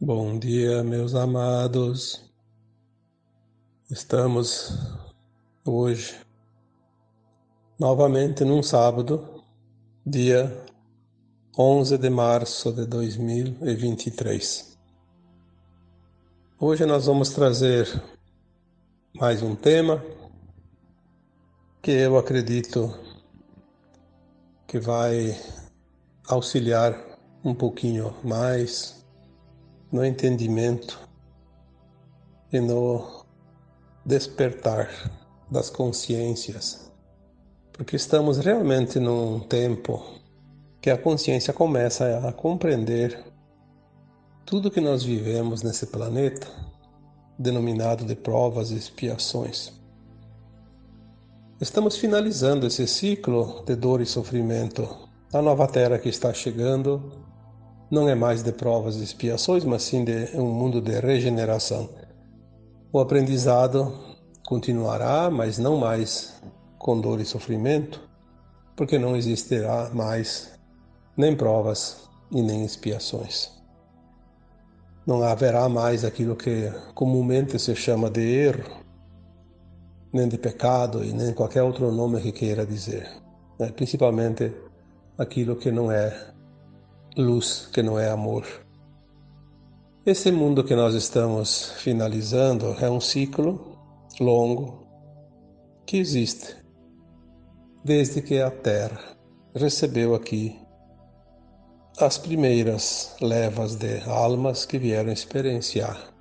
Bom dia, meus amados. Estamos hoje novamente num sábado, dia 11 de março de 2023. Hoje nós vamos trazer mais um tema que eu acredito que vai auxiliar um pouquinho mais no entendimento e no despertar das consciências, porque estamos realmente num tempo que a consciência começa a compreender tudo que nós vivemos nesse planeta, denominado de provas e expiações. Estamos finalizando esse ciclo de dor e sofrimento. A nova Terra que está chegando não é mais de provas e expiações, mas sim de um mundo de regeneração. O aprendizado continuará, mas não mais com dor e sofrimento, porque não existirá mais nem provas e nem expiações. Não haverá mais aquilo que comumente se chama de erro, nem de pecado e nem qualquer outro nome que queira dizer. Principalmente aquilo que não é luz, que não é amor. Esse mundo que nós estamos finalizando é um ciclo longo que existe desde que a Terra recebeu aqui as primeiras levas de almas que vieram experienciar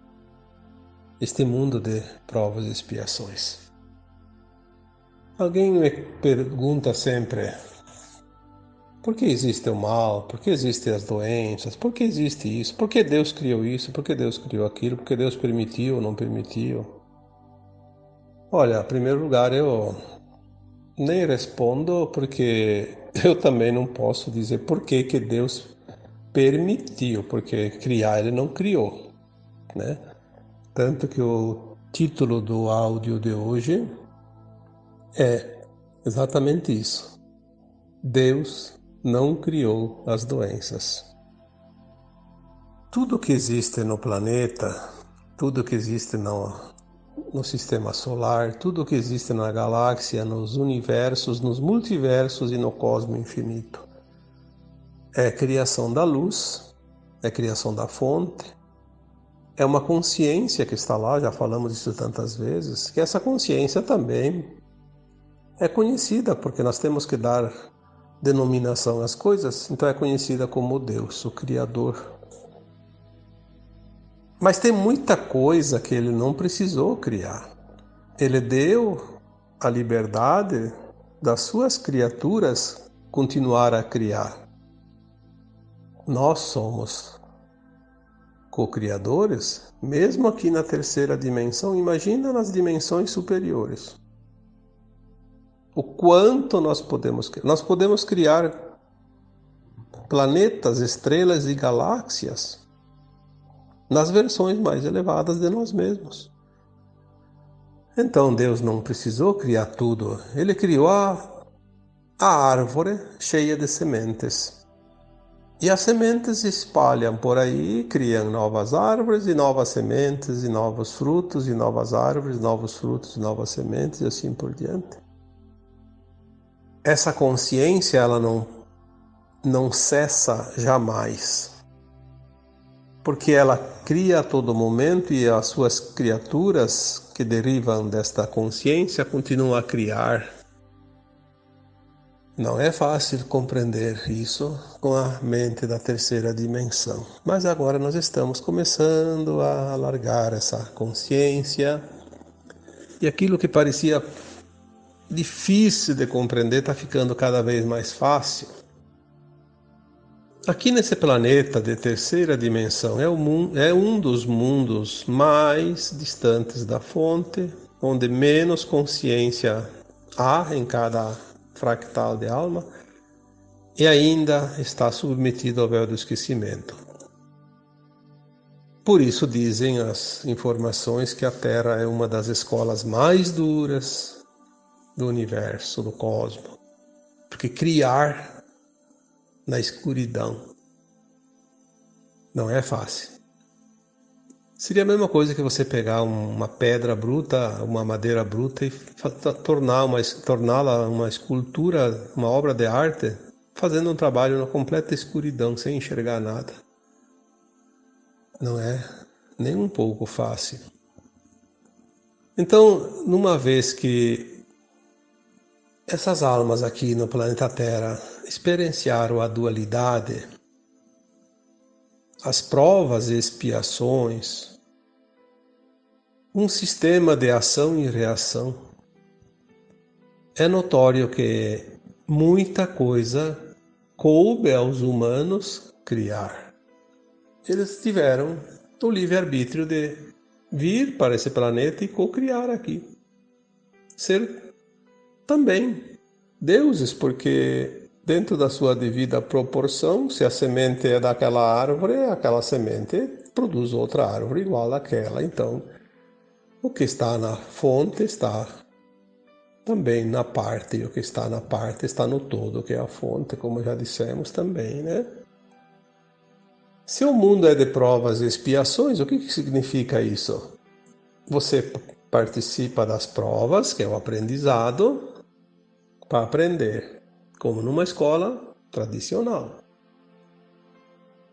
este mundo de provas e expiações. Alguém me pergunta sempre: por que existe o mal? Por que existem as doenças? Por que existe isso? Por que Deus criou isso? Por que Deus criou aquilo? Por que Deus permitiu ou não permitiu? Olha, em primeiro lugar, eu nem respondo porque eu também não posso dizer por que que Deus permitiu, porque criar ele não criou, né? Tanto que o título do áudio de hoje é exatamente isso. Deus não criou as doenças. Tudo que existe no planeta, tudo que existe no sistema solar, tudo que existe na galáxia, nos universos, nos multiversos e no cosmo infinito, é criação da luz, é criação da fonte, é uma consciência que está lá, já falamos isso tantas vezes, que essa consciência também é conhecida, porque nós temos que dar denominação às coisas, então é conhecida como Deus, o Criador. Mas tem muita coisa que ele não precisou criar. Ele deu a liberdade das suas criaturas continuar a criar. Nós somos co-criadores, mesmo aqui na terceira dimensão, imagina nas dimensões superiores. O quanto nós podemos criar. Nós podemos criar planetas, estrelas e galáxias nas versões mais elevadas de nós mesmos. Então Deus não precisou criar tudo. Ele criou a árvore cheia de sementes. E as sementes se espalham por aí, criam novas árvores e novas sementes, e novos frutos, e novas árvores, novos frutos, e novas sementes, e assim por diante. Essa consciência, ela não cessa jamais, porque ela cria a todo momento e as suas criaturas que derivam desta consciência continuam a criar. Não é fácil compreender isso com a mente da terceira dimensão, mas agora nós estamos começando a alargar essa consciência e aquilo que parecia difícil de compreender está ficando cada vez mais fácil. Aqui nesse planeta de terceira dimensão é um dos mundos mais distantes da fonte, onde menos consciência há em cada fractal de alma e ainda está submetido ao véu do esquecimento. Por isso dizem as informações que a Terra é uma das escolas mais duras do universo, do cosmos, porque criar na escuridão não é fácil. Seria a mesma coisa que você pegar uma pedra bruta, uma madeira bruta e torná-la uma escultura, uma obra de arte, fazendo um trabalho na completa escuridão, sem enxergar nada. Não é nem um pouco fácil. Então, numa vez que essas almas aqui no planeta Terra experienciaram a dualidade, as provas e expiações, um sistema de ação e reação, é notório que muita coisa coube aos humanos criar. Eles tiveram o livre-arbítrio de vir para esse planeta e co-criar aqui. Ser também deuses, porque dentro da sua devida proporção, se a semente é daquela árvore, aquela semente produz outra árvore igual àquela. Então, o que está na fonte está também na parte, e o que está na parte está no todo, que é a fonte, como já dissemos também, né? Se o mundo é de provas e expiações, o que significa isso? Você participa das provas, que é o aprendizado, para aprender, como numa escola tradicional.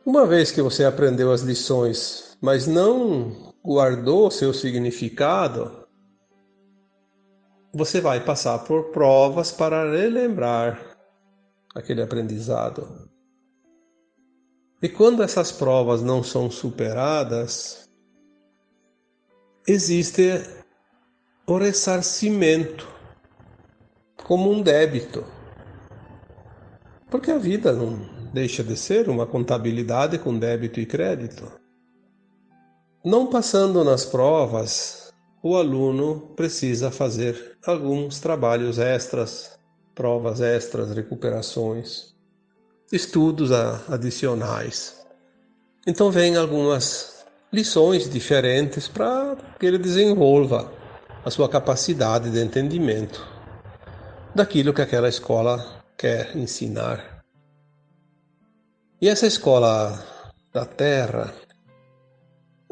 Uma vez que você aprendeu as lições, mas não guardou seu significado, você vai passar por provas para relembrar aquele aprendizado. E quando essas provas não são superadas, existe o ressarcimento como um débito. Porque a vida não deixa de ser uma contabilidade com débito e crédito. Não passando nas provas, o aluno precisa fazer alguns trabalhos extras, provas extras, recuperações, estudos adicionais. Então vem algumas lições diferentes para que ele desenvolva a sua capacidade de entendimento daquilo que aquela escola quer ensinar. E essa escola da Terra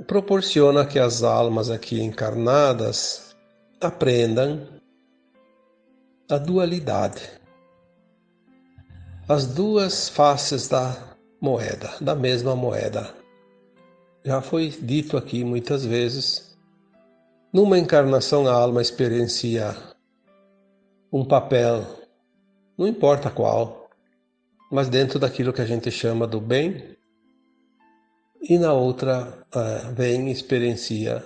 proporciona que as almas aqui encarnadas aprendam a dualidade, as duas faces da moeda, da mesma moeda. Já foi dito aqui muitas vezes, numa encarnação a alma experiencia um papel, não importa qual, mas dentro daquilo que a gente chama do bem, e na outra vem e experiencia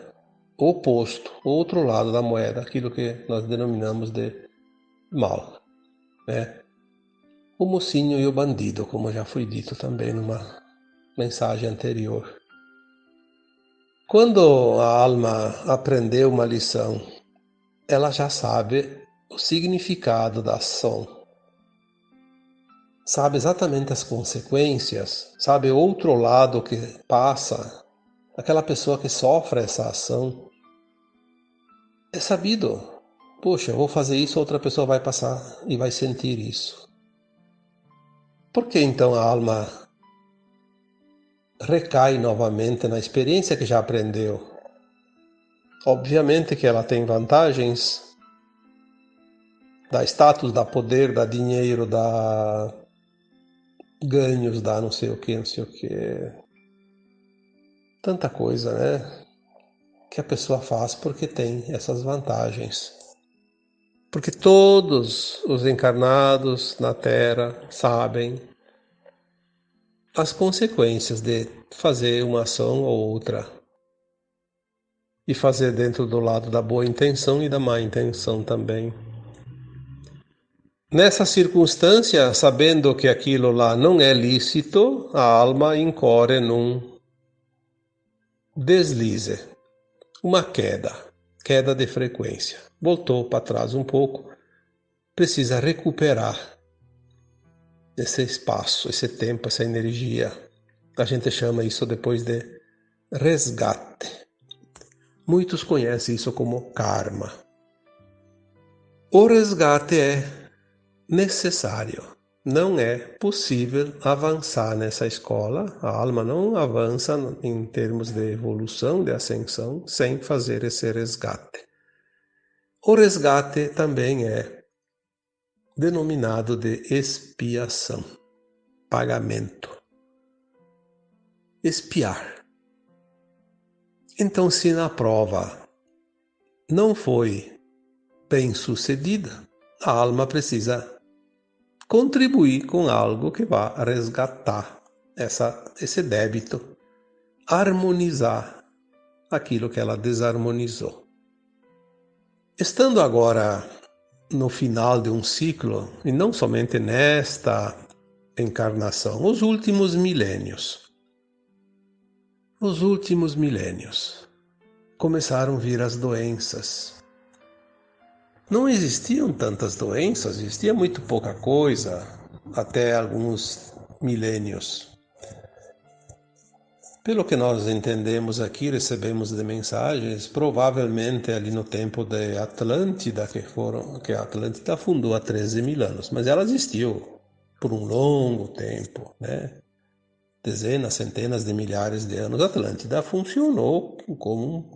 o oposto, o outro lado da moeda, aquilo que nós denominamos de mal, né? O mocinho e o bandido, como já foi dito também numa mensagem anterior. Quando a alma aprendeu uma lição, ela já sabe o significado da ação, sabe exatamente as consequências, sabe o outro lado que passa, aquela pessoa que sofre essa ação. É sabido, poxa, eu vou fazer isso, outra pessoa vai passar e vai sentir isso. Por que então a alma recai novamente na experiência que já aprendeu? Obviamente que ela tem vantagens, dá status, dá poder, dá dinheiro, dá ganhos, dá não sei o que, não sei o que. Tanta coisa, né? Que a pessoa faz porque tem essas vantagens. Porque todos os encarnados na Terra sabem as consequências de fazer uma ação ou outra. E fazer dentro do lado da boa intenção e da má intenção também. Nessa circunstância, sabendo que aquilo lá não é lícito, a alma incorre num deslize, uma queda de frequência. Voltou para trás um pouco, precisa recuperar esse espaço, esse tempo, essa energia. A gente chama isso depois de resgate. Muitos conhecem isso como karma. O resgate é necessário, não é possível avançar nessa escola, a alma não avança em termos de evolução, de ascensão, sem fazer esse resgate. O resgate também é denominado de expiação, pagamento, expiar. Então, se na prova não foi bem sucedida, a alma precisa contribuir com algo que vá resgatar esse débito, harmonizar aquilo que ela desarmonizou. Estando agora no final de um ciclo, e não somente nesta encarnação, os últimos milênios. Nos últimos milênios começaram a vir as doenças. Não existiam tantas doenças, existia muito pouca coisa até alguns milênios. Pelo que nós entendemos aqui, recebemos de mensagens, provavelmente ali no tempo de Atlântida, que a Atlântida fundou há 13.000 anos, mas ela existiu por um longo tempo, né? Dezenas, centenas de milhares de anos. A Atlântida funcionou como um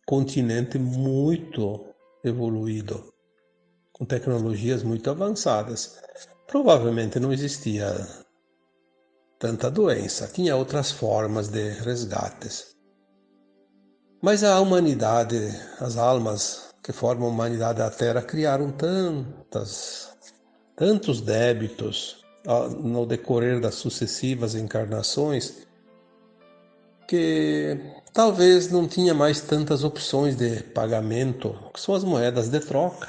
continente muito evoluído, com tecnologias muito avançadas. Provavelmente não existia tanta doença, tinha outras formas de resgates. Mas a humanidade, as almas que formam a humanidade da Terra criaram tantos débitos no decorrer das sucessivas encarnações que talvez não tinha mais tantas opções de pagamento, que são as moedas de troca.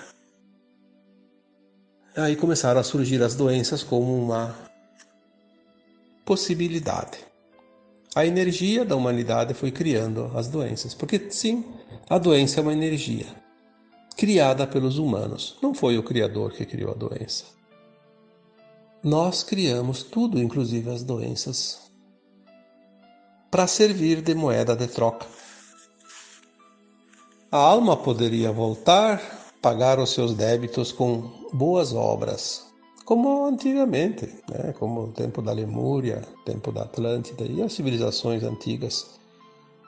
Aí começaram a surgir as doenças como uma possibilidade. A energia da humanidade foi criando as doenças, porque sim, a doença é uma energia criada pelos humanos. Não foi o Criador que criou a doença. Nós criamos tudo, inclusive as doenças, para servir de moeda de troca. A alma poderia voltar, pagar os seus débitos com boas obras, como antigamente, né? Como o tempo da Lemúria, tempo da Atlântida e as civilizações antigas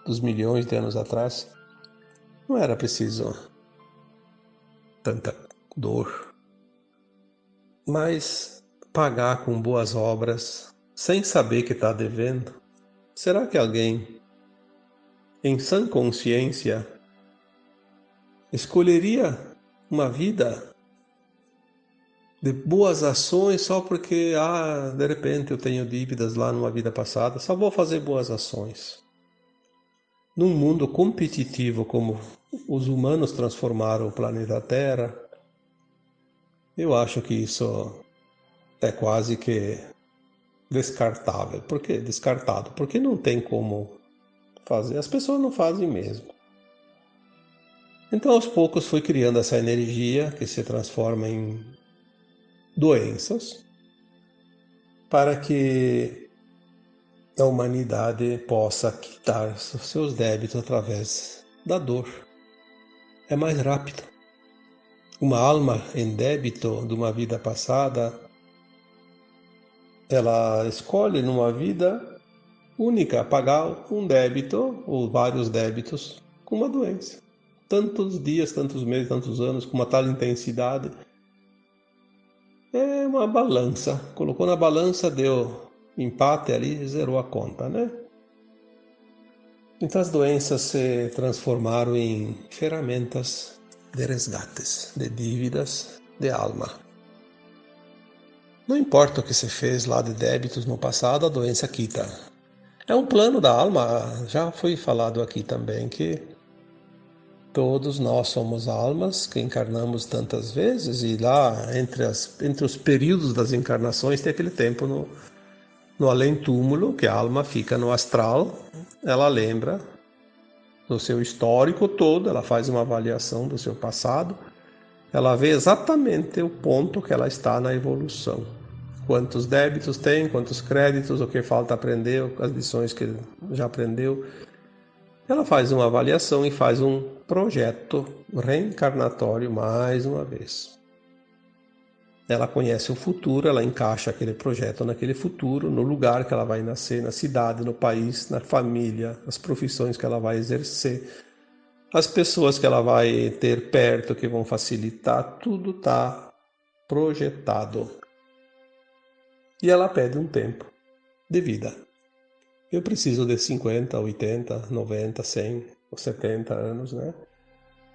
dos milhões de anos atrás. Não era preciso tanta dor, mas pagar com boas obras, sem saber que está devendo. Será que alguém, em sã consciência, escolheria uma vida de boas ações só porque, de repente eu tenho dívidas lá numa vida passada, só vou fazer boas ações? Num mundo competitivo como os humanos transformaram o planeta Terra, eu acho que isso é quase que descartável. Por que descartado? Porque não tem como fazer. As pessoas não fazem mesmo. Então, aos poucos, foi criando essa energia que se transforma em doenças para que a humanidade possa quitar seus débitos através da dor. É mais rápido. Uma alma em débito de uma vida passada, ela escolhe numa vida única pagar um débito ou vários débitos com uma doença. Tantos dias, tantos meses, tantos anos, com uma tal intensidade. É uma balança. Colocou na balança, deu empate ali, zerou a conta, né? Então as doenças se transformaram em ferramentas de resgates, de dívidas, de alma. Não importa o que se fez lá de débitos no passado, a doença quita. É um plano da alma, já foi falado aqui também que todos nós somos almas que encarnamos tantas vezes e lá entre os períodos das encarnações tem aquele tempo no além-túmulo, que a alma fica no astral, ela lembra do seu histórico todo, ela faz uma avaliação do seu passado, ela vê exatamente o ponto que ela está na evolução. Quantos débitos tem, quantos créditos, o que falta aprender, as lições que já aprendeu. Ela faz uma avaliação e faz um projeto reencarnatório mais uma vez. Ela conhece o futuro, ela encaixa aquele projeto naquele futuro, no lugar que ela vai nascer, na cidade, no país, na família, as profissões que ela vai exercer, as pessoas que ela vai ter perto que vão facilitar, tudo está projetado. E ela pede um tempo de vida. Eu preciso de 50, 80, 90, 100 ou 70 anos, né?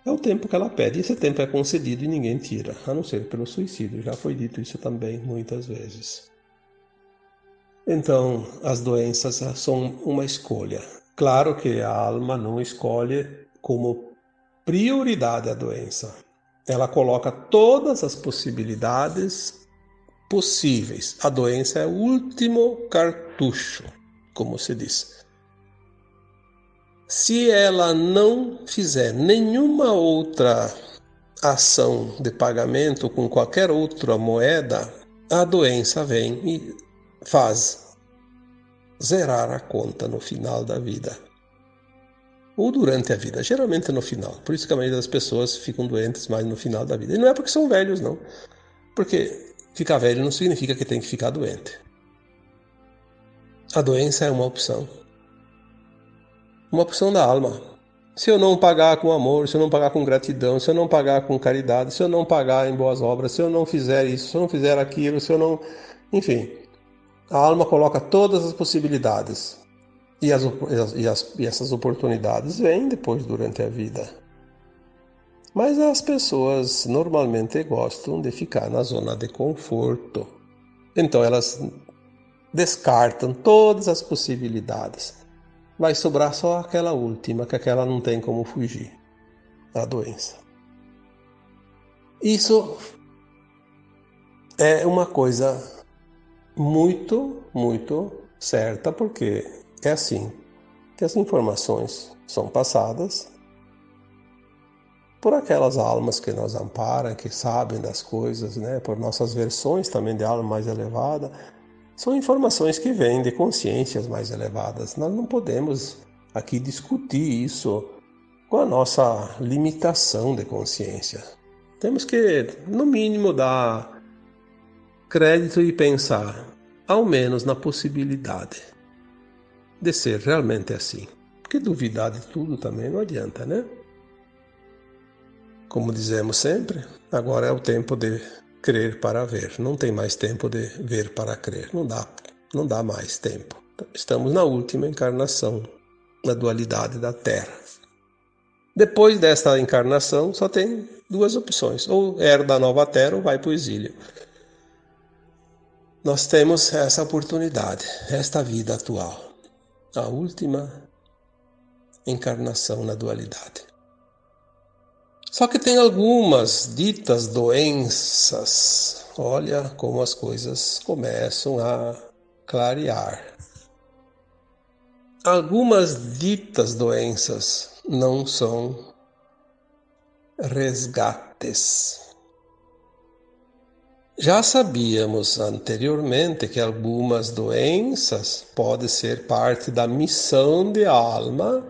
É o tempo que ela pede. E esse tempo é concedido e ninguém tira, a não ser pelo suicídio. Já foi dito isso também muitas vezes. Então, as doenças são uma escolha. Claro que a alma não escolhe como prioridade a doença. Ela coloca todas as possibilidades possíveis. A doença é o último cartucho, como se diz. Se ela não fizer nenhuma outra ação de pagamento com qualquer outra moeda, a doença vem e faz zerar a conta no final da vida. Ou durante a vida, geralmente no final. Por isso que a maioria das pessoas ficam doentes mais no final da vida. E não é porque são velhos, não. Porque ficar velho não significa que tem que ficar doente. A doença é uma opção. Uma opção da alma. Se eu não pagar com amor, se eu não pagar com gratidão, se eu não pagar com caridade, se eu não pagar em boas obras, se eu não fizer isso, se eu não fizer aquilo, se eu não... Enfim, a alma coloca todas as possibilidades. E essas oportunidades vêm depois, durante a vida. Mas as pessoas normalmente gostam de ficar na zona de conforto. Então elas descartam todas as possibilidades. Vai sobrar só aquela última, que aquela não tem como fugir, a doença. Isso é uma coisa muito, muito certa, porque é assim que as informações são passadas por aquelas almas que nos amparam, que sabem das coisas, né? Por nossas versões também de alma mais elevada. São informações que vêm de consciências mais elevadas. Nós não podemos aqui discutir isso com a nossa limitação de consciência. Temos que, no mínimo, dar crédito e pensar, ao menos, na possibilidade de ser realmente assim. Porque duvidar de tudo também não adianta, né? Como dizemos sempre, agora é o tempo de crer para ver. Não tem mais tempo de ver para crer. Não dá mais tempo. Estamos na última encarnação, na dualidade da Terra. Depois desta encarnação, só tem duas opções. Ou herda a nova Terra ou vai para o exílio. Nós temos essa oportunidade, esta vida atual. A última encarnação na dualidade. Só que tem algumas ditas doenças. Olha como as coisas começam a clarear. Algumas ditas doenças não são resgates. Já sabíamos anteriormente que algumas doenças podem ser parte da missão de alma.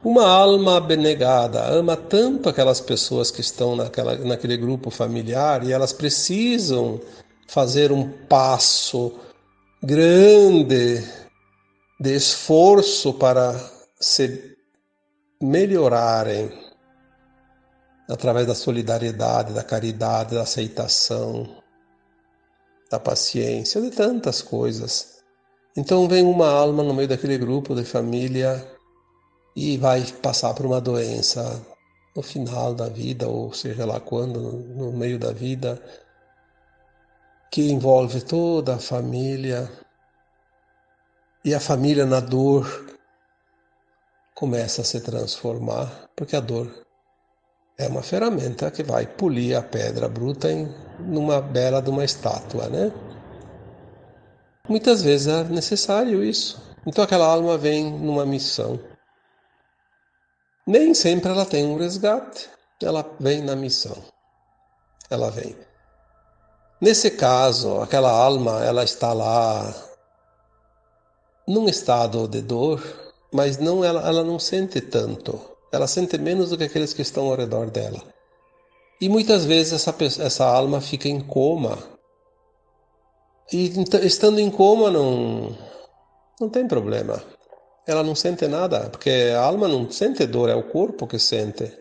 Uma alma abnegada ama tanto aquelas pessoas que estão naquele grupo familiar e elas precisam fazer um passo grande de esforço para se melhorarem através da solidariedade, da caridade, da aceitação, da paciência, de tantas coisas. Então vem uma alma no meio daquele grupo de família e vai passar por uma doença no final da vida, ou seja lá quando, no meio da vida, que envolve toda a família, e a família na dor começa a se transformar, porque a dor é uma ferramenta que vai polir a pedra bruta numa bela de uma estátua, né? Muitas vezes é necessário isso. Então aquela alma vem numa missão. Nem sempre ela tem um resgate, ela vem na missão. Ela vem. Nesse caso, aquela alma, ela está lá num estado de dor, mas ela não sente tanto. Ela sente menos do que aqueles que estão ao redor dela. E muitas vezes essa alma fica em coma. E estando em coma não tem problema. Ela não sente nada, porque a alma não sente dor, é o corpo que sente.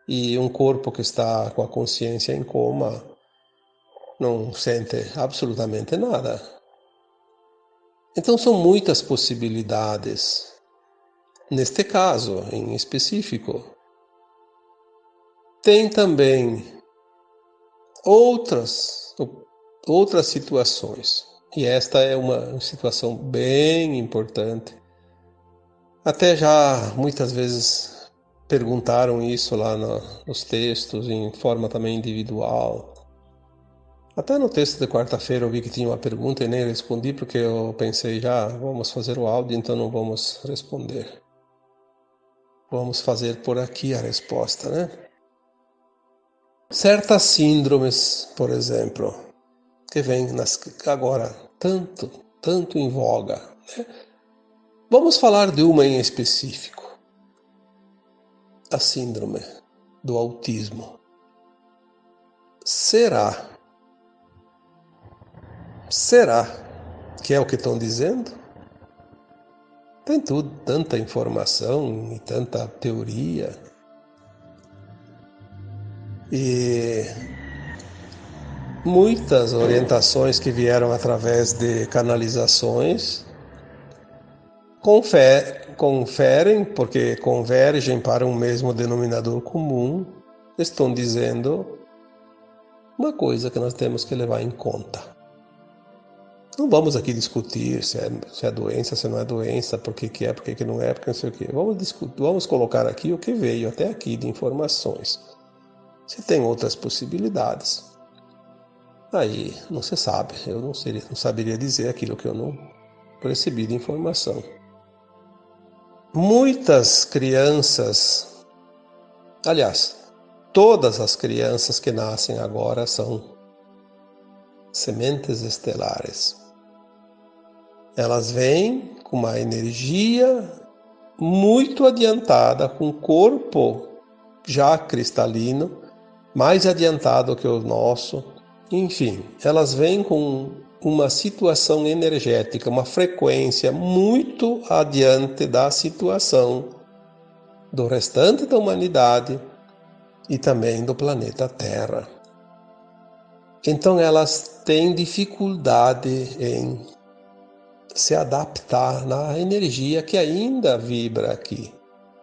E um corpo que está com a consciência em coma não sente absolutamente nada. Então são muitas possibilidades. Neste caso, em específico, tem também outras situações. E esta é uma situação bem importante. Até já muitas vezes perguntaram isso lá nos textos, em forma também individual. Até no texto de quarta-feira eu vi que tinha uma pergunta e nem respondi porque eu pensei já, vamos fazer o áudio, então não vamos responder. Vamos fazer por aqui a resposta, né? Certas síndromes, por exemplo, que vêm agora tanto em voga, né? Vamos falar de uma em específico, a síndrome do autismo. Será que é o que estão dizendo? Tem tanta informação e tanta teoria. E muitas orientações que vieram através de canalizações conferem, porque convergem para um mesmo denominador comum, estão dizendo uma coisa que nós temos que levar em conta. Não vamos aqui discutir se é doença, se não é doença, por que é, por que não é, porque não sei o que. Vamos colocar aqui o que veio até aqui de informações. Se tem outras possibilidades, aí não se sabe. Eu não saberia dizer aquilo que eu não recebi de informação. Muitas crianças, aliás, todas as crianças que nascem agora são sementes estelares. Elas vêm com uma energia muito adiantada, com o corpo já cristalino, mais adiantado que o nosso. Enfim, elas vêm com uma situação energética, uma frequência muito adiante da situação do restante da humanidade e também do planeta Terra. Então elas têm dificuldade em se adaptar na energia que ainda vibra aqui,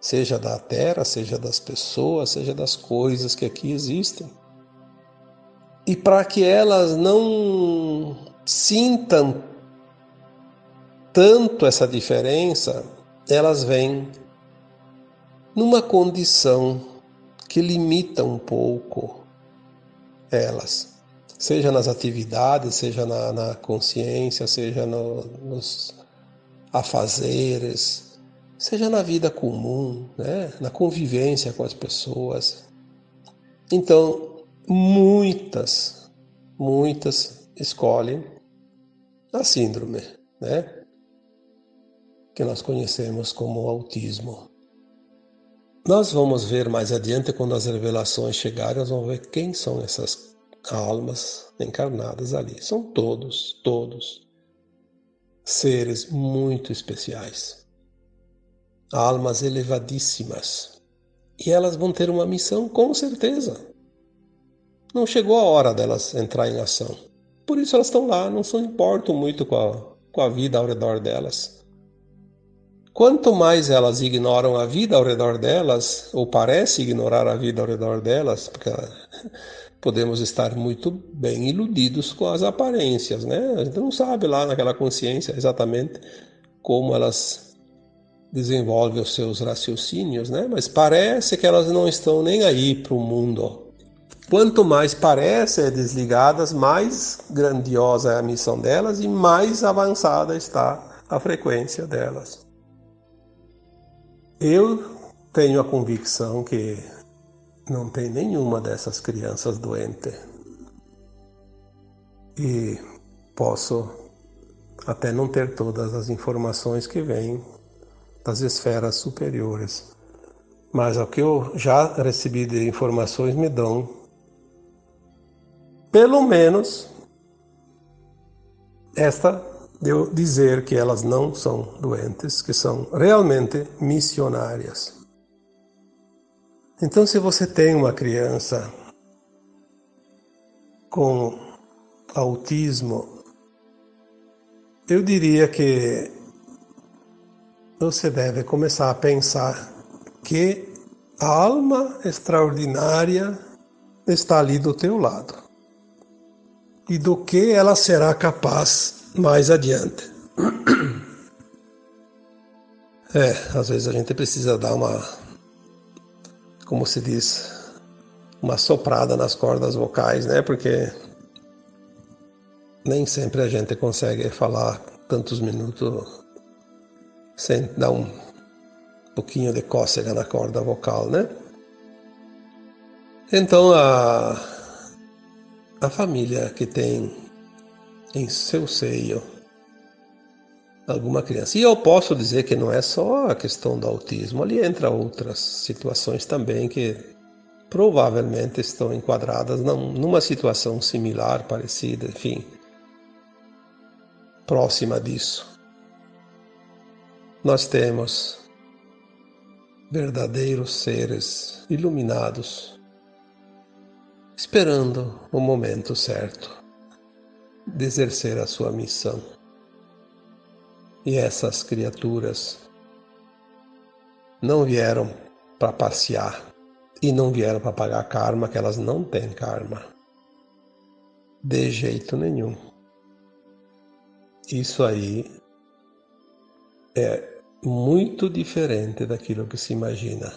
seja da Terra, seja das pessoas, seja das coisas que aqui existem. E para que elas não sintam tanto essa diferença, elas vêm numa condição que limita um pouco elas, seja nas atividades, seja na consciência, seja nos afazeres, seja na vida comum, né? Na convivência com as pessoas. Então, muitas escolhem a síndrome, né? Que nós conhecemos como autismo. Nós vamos ver mais adiante, quando as revelações chegarem, nós vamos ver quem são essas almas encarnadas ali. São todos seres muito especiais, almas elevadíssimas. E elas vão ter uma missão, com certeza. Não chegou a hora delas entrar em ação. Por isso elas estão lá, não se importam muito com a vida ao redor delas. Quanto mais elas ignoram a vida ao redor delas, ou parece ignorar a vida ao redor delas, porque podemos estar muito bem iludidos com as aparências, né? A gente não sabe lá naquela consciência exatamente como elas desenvolvem os seus raciocínios, né? Mas parece que elas não estão nem aí para o mundo. Quanto mais parecem desligadas, mais grandiosa é a missão delas e mais avançada está a frequência delas. Eu tenho a convicção que não tem nenhuma dessas crianças doente. E posso até não ter todas as informações que vêm das esferas superiores. Mas o que eu já recebi de informações me dão Pelo menos esta deu dizer que elas não são doentes, que são realmente missionárias. Então, se você tem uma criança com autismo, eu diria que você deve começar a pensar que a alma extraordinária está ali do teu lado e do que ela será capaz mais adiante. Às vezes a gente precisa dar uma, como se diz, uma soprada nas cordas vocais, né? Porque nem sempre a gente consegue falar tantos minutos sem dar um pouquinho de cócega na corda vocal, né? Então a família que tem em seu seio alguma criança, e eu posso dizer que não é só a questão do autismo, ali entra outras situações também que provavelmente estão enquadradas numa situação similar, parecida, enfim, próxima disso. Nós temos verdadeiros seres iluminados, esperando o momento certo de exercer a sua missão. E essas criaturas não vieram para passear e não vieram para pagar karma, que elas não têm karma. De jeito nenhum. Isso aí é muito diferente daquilo que se imagina.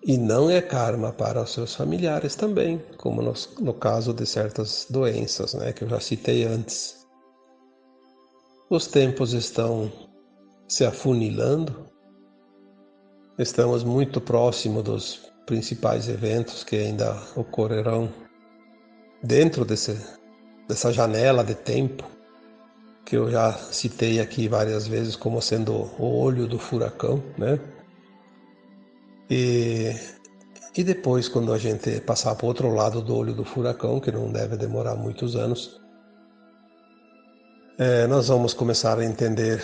E não é karma para os seus familiares também, como no caso de certas doenças, né, que eu já citei antes. Os tempos estão se afunilando, estamos muito próximo dos principais eventos que ainda ocorrerão dentro dessa janela de tempo que eu já citei aqui várias vezes como sendo o olho do furacão, né? E depois, quando a gente passar para o outro lado do olho do furacão, que não deve demorar muitos anos, nós vamos começar a entender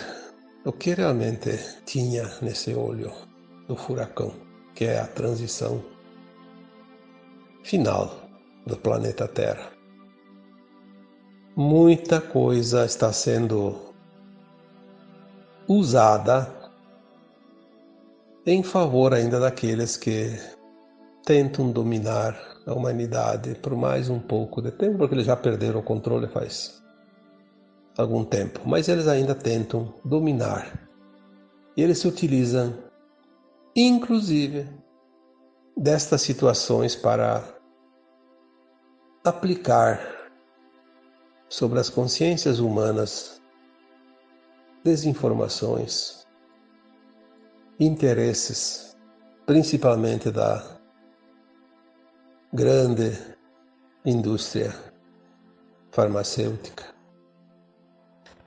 o que realmente tinha nesse olho do furacão, que é a transição final do planeta Terra. Muita coisa está sendo usada em favor ainda daqueles que tentam dominar a humanidade por mais um pouco de tempo, porque eles já perderam o controle faz algum tempo, mas eles ainda tentam dominar. E eles se utilizam, inclusive, destas situações para aplicar sobre as consciências humanas desinformações, interesses, principalmente da grande indústria farmacêutica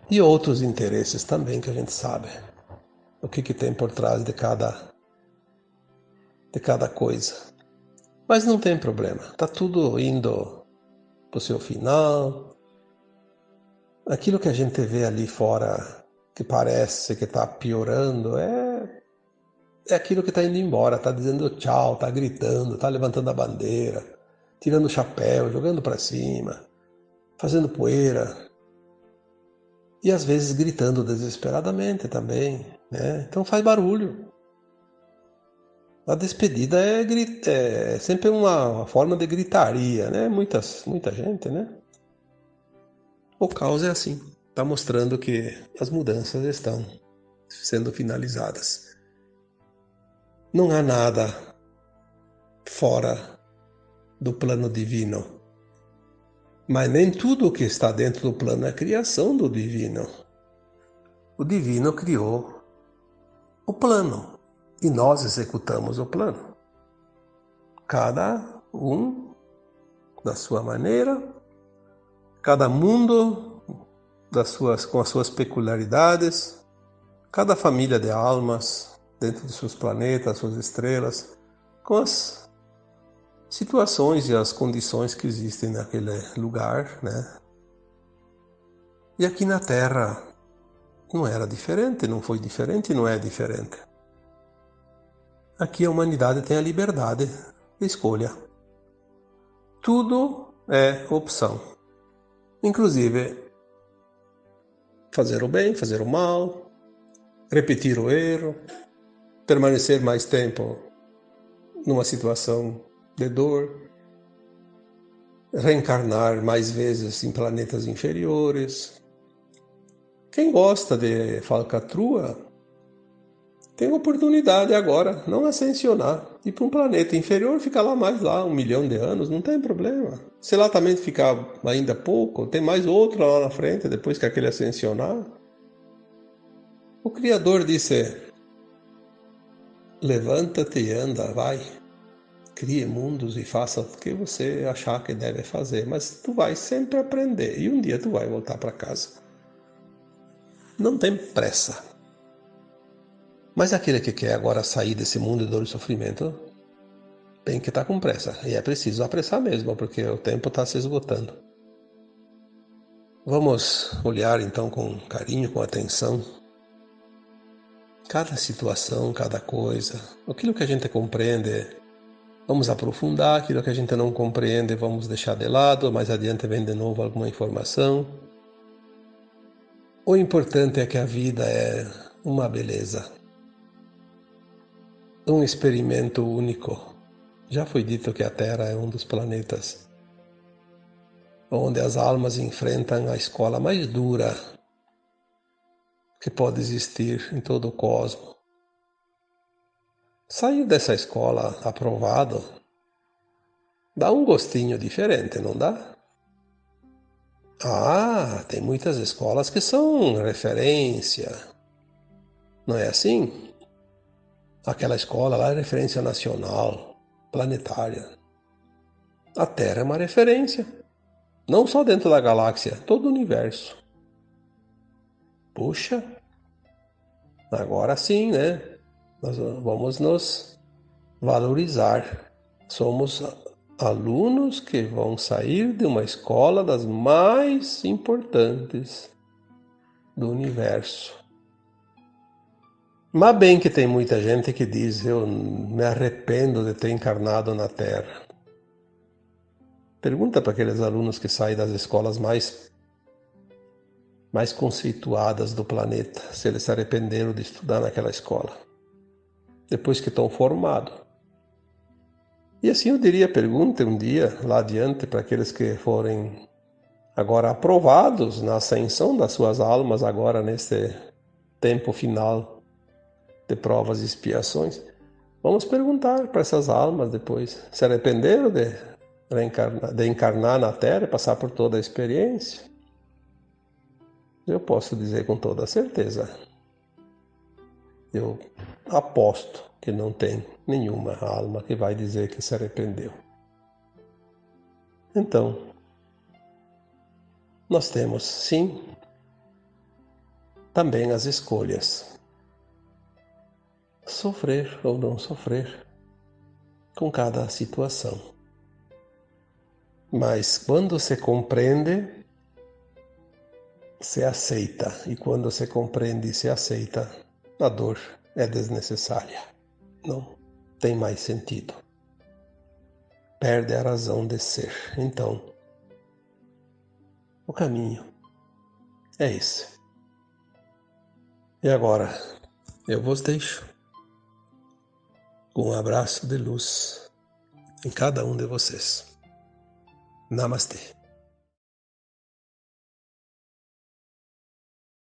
e outros interesses também que a gente sabe o que tem por trás de cada coisa. Mas não tem problema, está tudo indo para o seu final. Aquilo que a gente vê ali fora que parece que está piorando é aquilo que está indo embora, está dizendo tchau, está gritando, está levantando a bandeira, tirando o chapéu, jogando para cima, fazendo poeira e às vezes gritando desesperadamente também, né? Então faz barulho. A despedida é sempre uma forma de gritaria, né? Muita gente, né? O caos é assim, está mostrando que as mudanças estão sendo finalizadas. Não há nada fora do plano divino, mas nem tudo o que está dentro do plano é criação do divino. O divino criou o plano e nós executamos o plano. Cada um da sua maneira, cada mundo com as suas peculiaridades, cada família de almas dentro dos seus planetas, suas estrelas, com as situações e as condições que existem naquele lugar, né? E aqui na Terra não era diferente, não foi diferente e não é diferente. Aqui a humanidade tem a liberdade de escolha. Tudo é opção. Inclusive, fazer o bem, fazer o mal, repetir o erro, permanecer mais tempo numa situação de dor, reencarnar mais vezes em planetas inferiores. Quem gosta de falcatrua tem oportunidade agora, não ascensionar, ir para um planeta inferior, ficar lá mais lá, 1 milhão de anos, não tem problema. Se lá também ficar ainda pouco, tem mais outro lá na frente, depois que aquele ascensionar. O Criador disse, levanta-te e anda, vai. Crie mundos e faça o que você achar que deve fazer, mas tu vai sempre aprender e um dia tu vai voltar para casa. Não tem pressa. Mas aquele que quer agora sair desse mundo de dor e sofrimento tem que estar com pressa. E é preciso apressar mesmo, porque o tempo está se esgotando. Vamos olhar então com carinho, com atenção, cada situação, cada coisa. Aquilo que a gente compreende, vamos aprofundar. Aquilo que a gente não compreende, vamos deixar de lado. Mais adiante vem de novo alguma informação. O importante é que a vida é uma beleza, um experimento único. Já foi dito que a Terra é um dos planetas onde as almas enfrentam a escola mais dura que pode existir em todo o cosmos. Sair dessa escola aprovado dá um gostinho diferente, não dá? Ah, tem muitas escolas que são referência. Não é assim? Aquela escola lá é referência nacional, planetária. A Terra é uma referência. Não só dentro da galáxia, todo o universo. Puxa, agora sim, né? Nós vamos nos valorizar. Somos alunos que vão sair de uma escola das mais importantes do universo. Mas bem que tem muita gente que diz, eu me arrependo de ter encarnado na Terra. Pergunta para aqueles alunos que saem das escolas mais conceituadas do planeta, se eles se arrependeram de estudar naquela escola, depois que estão formados. E assim eu diria, pergunte um dia lá adiante para aqueles que forem agora aprovados na ascensão das suas almas agora nesse tempo final de provas e expiações. Vamos perguntar para essas almas depois, se arrependeram de encarnar na Terra e passar por toda a experiência? Eu posso dizer com toda certeza, eu aposto que não tem nenhuma alma que vai dizer que se arrependeu. Então, nós temos, sim, também as escolhas. Sofrer ou não sofrer com cada situação. Mas quando se compreende, se aceita. E quando se compreende e se aceita, a dor é desnecessária. Não tem mais sentido. Perde a razão de ser. Então, o caminho é esse. E agora, eu vos deixo com um abraço de luz em cada um de vocês. Namastê.